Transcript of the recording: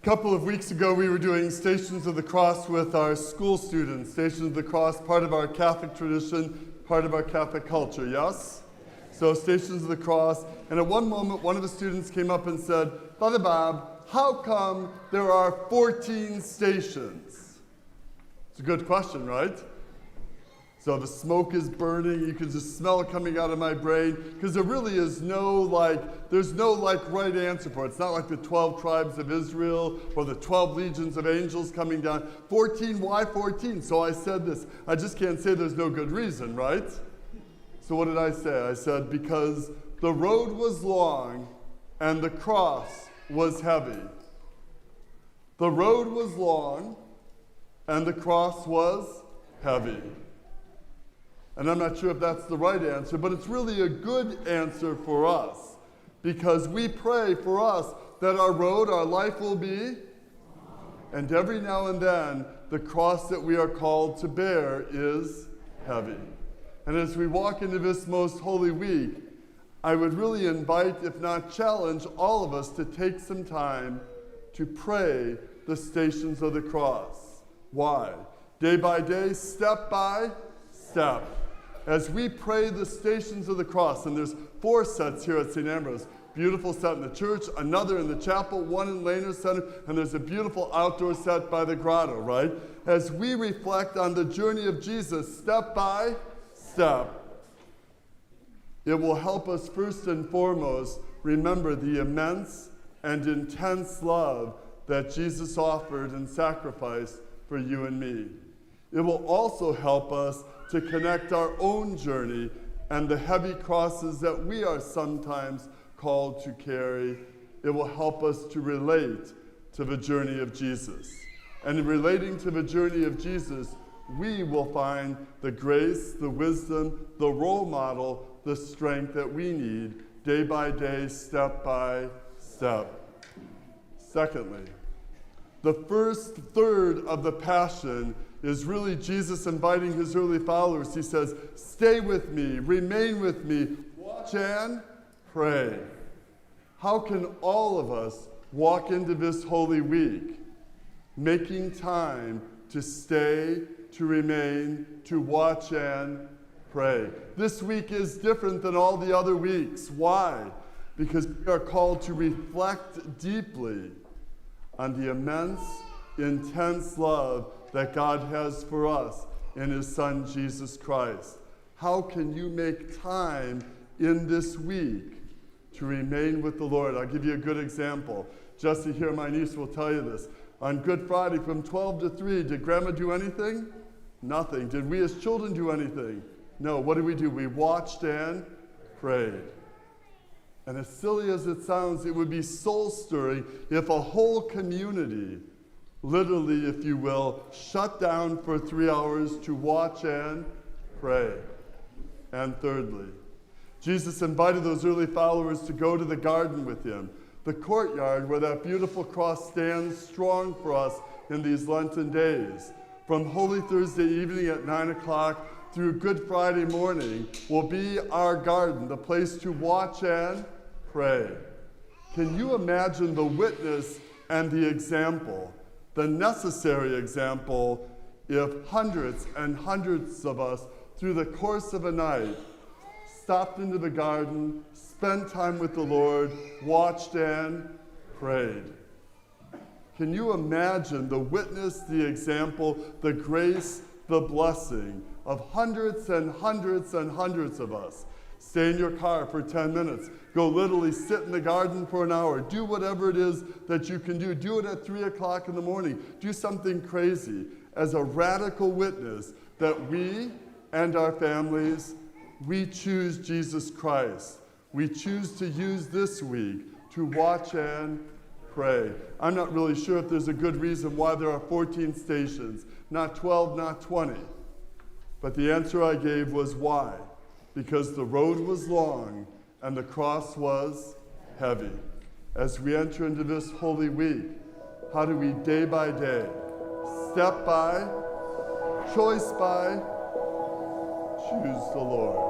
A couple of weeks ago, we were doing Stations of the Cross with our school students. Stations of the Cross, part of our Catholic tradition, part of our Catholic culture, yes? So Stations of the Cross. And at one moment, one of the students came up and said, "Father Bob, how come there are 14 stations?" It's a good question, right? So the smoke is burning, you can just smell it coming out of my brain, because there really is there's no right answer for it. It's not like the 12 tribes of Israel or the 12 legions of angels coming down. 14, why 14? So I said this, I just can't say there's no good reason, right? So what did I say? I said, because the road was long and the cross was heavy. The road was long and the cross was heavy. And I'm not sure if that's the right answer, but it's really a good answer for us, because we pray for us that our road, our life will be, and every now and then, the cross that we are called to bear is heavy. And as we walk into this most holy week, I would really invite, if not challenge, all of us to take some time to pray the Stations of the Cross. Why? Day by day, step by step. As we pray the Stations of the Cross, and there's 4 sets here at St. Ambrose, beautiful set in the church, another in the chapel, one in Laner Center, and there's a beautiful outdoor set by the grotto, right? As we reflect on the journey of Jesus step by step, it will help us first and foremost remember the immense and intense love that Jesus offered and sacrificed for you and me. It will also help us to connect our own journey and the heavy crosses that we are sometimes called to carry. It will help us to relate to the journey of Jesus. And in relating to the journey of Jesus, we will find the grace, the wisdom, the role model, the strength that we need day by day, step by step. Secondly, the first third of the Passion is really Jesus inviting his early followers. He says, stay with me, remain with me, watch and pray. How can all of us walk into this holy week making time to stay, to remain, to watch and pray? This week is different than all the other weeks. Why? Because we are called to reflect deeply on the immense, intense love that God has for us in his Son, Jesus Christ. How can you make time in this week to remain with the Lord? I'll give you a good example. Jessie here, my niece, will tell you this. On Good Friday from 12 to 3, did Grandma do anything? Nothing. Did we as children do anything? No. What did we do? We watched and prayed. And as silly as it sounds, it would be soul-stirring if a whole community, literally, if you will, shut down for 3 hours to watch and pray. And thirdly, Jesus invited those early followers to go to the garden with him, the courtyard where that beautiful cross stands strong for us in these Lenten days. From Holy Thursday evening at 9 o'clock through Good Friday morning will be our garden, the place to watch and pray. Can you imagine the witness and the example, the necessary example, if hundreds and hundreds of us through the course of a night stopped into the garden, spent time with the Lord, watched and prayed? Can you imagine the witness, the example, the grace, the blessing of hundreds and hundreds and hundreds of us? Stay in your car for 10 minutes. Go literally sit in the garden for an hour. Do whatever it is that you can do. Do it at 3 o'clock in the morning. Do something crazy as a radical witness that we and our families, we choose Jesus Christ. We choose to use this week to watch and pray. I'm not really sure if there's a good reason why there are 14 stations, not 12, not 20. But the answer I gave was why? Because the road was long and the cross was heavy. As we enter into this holy week, how do we day by day, step by, choice by, choose the Lord?